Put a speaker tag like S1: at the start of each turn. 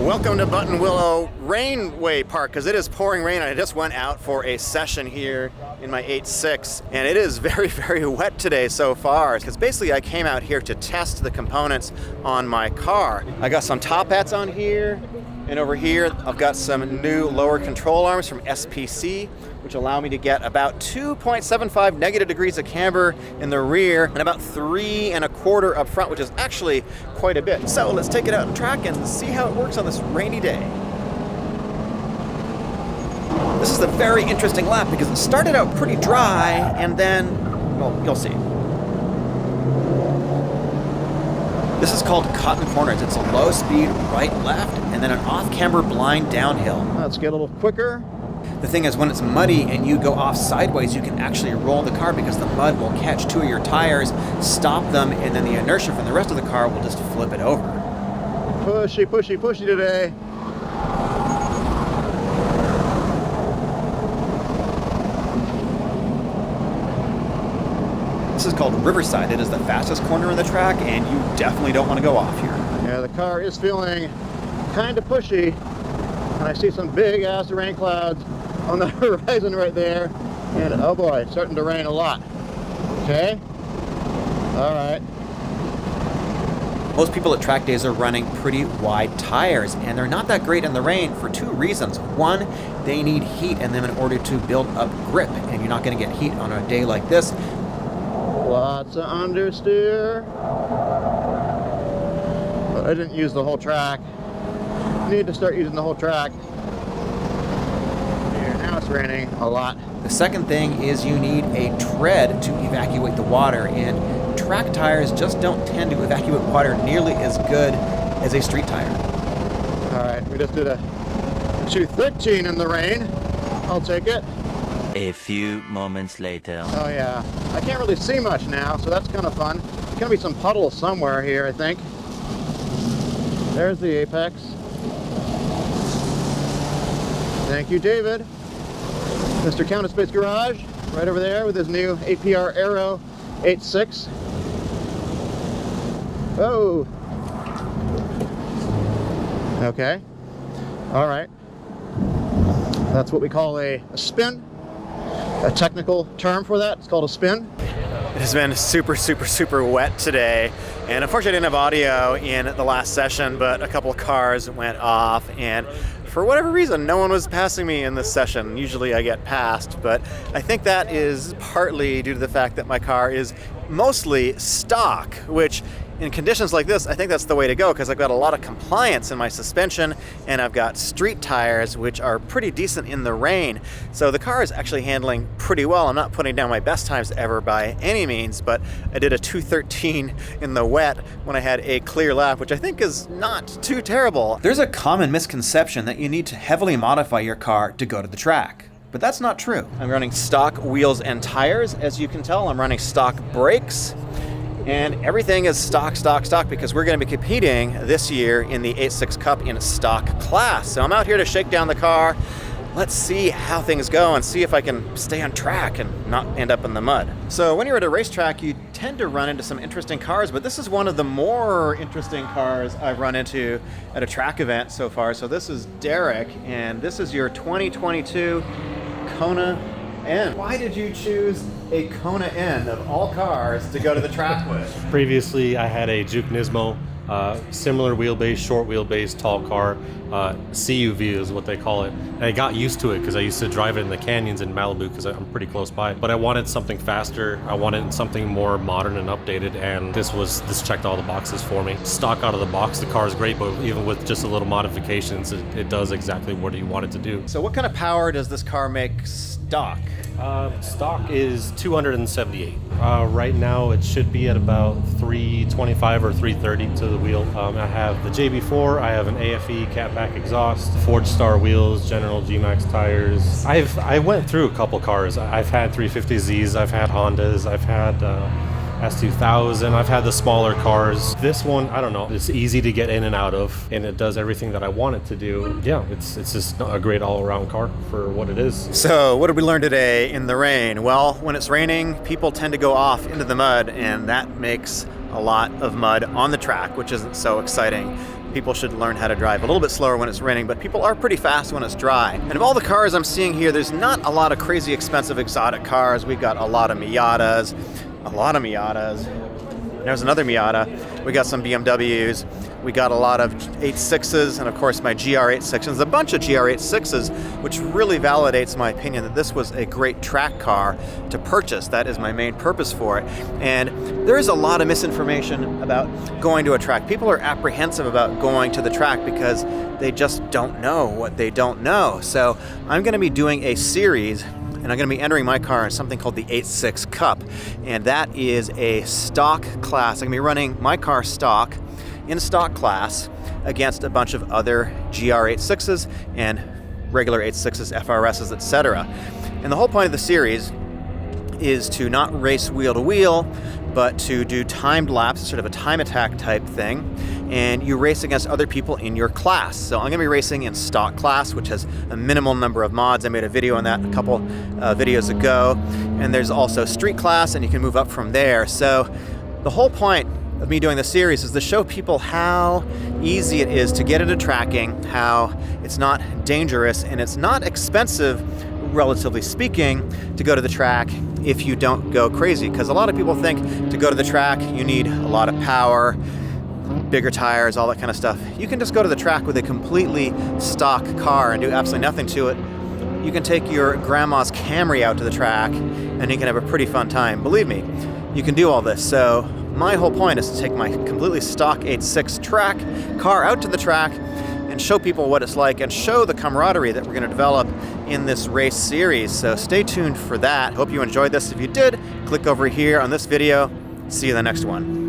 S1: Welcome to Buttonwillow Rainway Park, because it is pouring rain. I just went out for a session here in my 86, and it is very, very wet today so far, because basically I came out here to test the components on my car. I got some top hats on here, and over here I've got some new lower control arms from SPC, which allow me to get about 2.75 negative degrees of camber in the rear and about 3 1/4 up front, which is actually quite a bit. So let's take it out on track and see how it works on this rainy day. This is a very interesting lap because it started out pretty dry and then, well, you'll see. This is called Cotton Corners. It's a low speed right left and then an off camber blind downhill.
S2: Let's get a little quicker.
S1: The thing is, when it's muddy and you go off sideways, you can actually roll the car because the mud will catch 2 of your tires, stop them, and then the inertia from the rest of the car will just flip it over.
S2: Pushy, pushy, pushy today.
S1: This is called Riverside. It is the fastest corner in the track, and you definitely don't want to go off here.
S2: Yeah, the car is feeling kind of pushy, and I see some big ass rain clouds on the horizon right there, and oh boy, it's starting to rain a lot. Okay, all right.
S1: Most people at track days are running pretty wide tires, and they're not that great in the rain for 2 reasons. One, they need heat in them in order to build up grip, and you're not going to get heat on a day like this.
S2: Lots of understeer, but I didn't use the whole track. Need to start using the whole track. Here, now it's raining a lot.
S1: The second thing is you need a tread to evacuate the water, and track tires just don't tend to evacuate water nearly as good as a street tire.
S2: All right, we just did a 213 in the rain. I'll take it.
S3: A few moments later.
S2: Oh yeah, I can't really see much now, so that's kind of fun. There's gonna be some puddles somewhere here, I think. There's the apex. Thank you, David. Mr. Counterspace Garage, right over there with his new APR Aero 86. Oh. Okay. All right. That's what we call a spin. A technical term for that. It's called a spin.
S1: It has been super, super, super wet today, and unfortunately I didn't have audio in the last session, but a couple of cars went off, and for whatever reason, no one was passing me in this session. Usually I get passed, but I think that is partly due to the fact that my car is mostly stock, which in conditions like this, I think that's the way to go because I've got a lot of compliance in my suspension and I've got street tires, which are pretty decent in the rain. So the car is actually handling pretty well. I'm not putting down my best times ever by any means, but I did a 213 in the wet when I had a clear lap, which I think is not too terrible. There's a common misconception that you need to heavily modify your car to go to the track. But that's not true. I'm running stock wheels and tires. As you can tell, I'm running stock brakes. And everything is stock, stock, stock because we're going to be competing this year in the 86 Cup in stock class. So I'm out here to shake down the car. Let's see how things go and see if I can stay on track and not end up in the mud. So when you're at a racetrack, you tend to run into some interesting cars, but this is one of the more interesting cars I've run into at a track event so far. So this is Derek, and this is your 2022 Kona N. Why did you choose a Kona N of all cars to go to the track with?
S4: Previously, I had a Juke Nismo, similar wheelbase, short wheelbase, tall car. CUV is what they call it. And I got used to it because I used to drive it in the canyons in Malibu because I'm pretty close by. But I wanted something faster. I wanted something more modern and updated, and this checked all the boxes for me. Stock out of the box, the car is great, but even with just a little modifications, it does exactly what you want it to do.
S1: So what kind of power does this car make stock?
S4: Stock is 278. Right now it should be at about 325 or 330 to the wheel. I have the JB4, I have an AFE catback exhaust, Forge Star wheels, General G-Max tires. I went through a couple cars. I've had 350Zs, I've had Hondas, I've had S2000. I've had the smaller cars. This one, I don't know, it's easy to get in and out of, and it does everything that I want it to do. Yeah, it's just a great all-around car for what it is.
S1: So what did we learn today in the rain? Well, when it's raining, people tend to go off into the mud, and that makes a lot of mud on the track, which isn't so exciting. people should learn how to drive a little bit slower when it's raining, but people are pretty fast when it's dry. And of all the cars I'm seeing here, there's not a lot of crazy expensive exotic cars. We've got a lot of Miatas. There's another Miata. We got some BMWs. We got a lot of 86s, and of course my GR86. There's a bunch of GR86s, which really validates my opinion that this was a great track car to purchase. That is my main purpose for it. And there is a lot of misinformation about going to a track. People are apprehensive about going to the track because they just don't know what they don't know. So I'm going to be doing a series, and I'm going to be entering my car in something called the 86 Cup, and that is a stock class. I'm going to be running my car stock in stock class against a bunch of other GR86s and regular 86s, FRSs, etc. And the whole point of the series is to not race wheel to wheel, but to do timed laps, sort of a time attack type thing, and you race against other people in your class. So I'm going to be racing in stock class, which has a minimal number of mods. I made a video on that a couple videos ago. And there's also street class, and you can move up from there. So the whole point of me doing this series is to show people how easy it is to get into tracking, how it's not dangerous, and it's not expensive, relatively speaking, to go to the track if you don't go crazy. Because a lot of people think to go to the track you need a lot of power, bigger tires, all that kind of stuff. You can just go to the track with a completely stock car and do absolutely nothing to it. You can take your grandma's Camry out to the track and you can have a pretty fun time. Believe me, you can do all this. So my whole point is to take my completely stock 86 track car out to the track and show people what it's like and show the camaraderie that we're going to develop in this race series. So stay tuned for that. Hope you enjoyed this. If you did, click over here on this video. See you in the next one.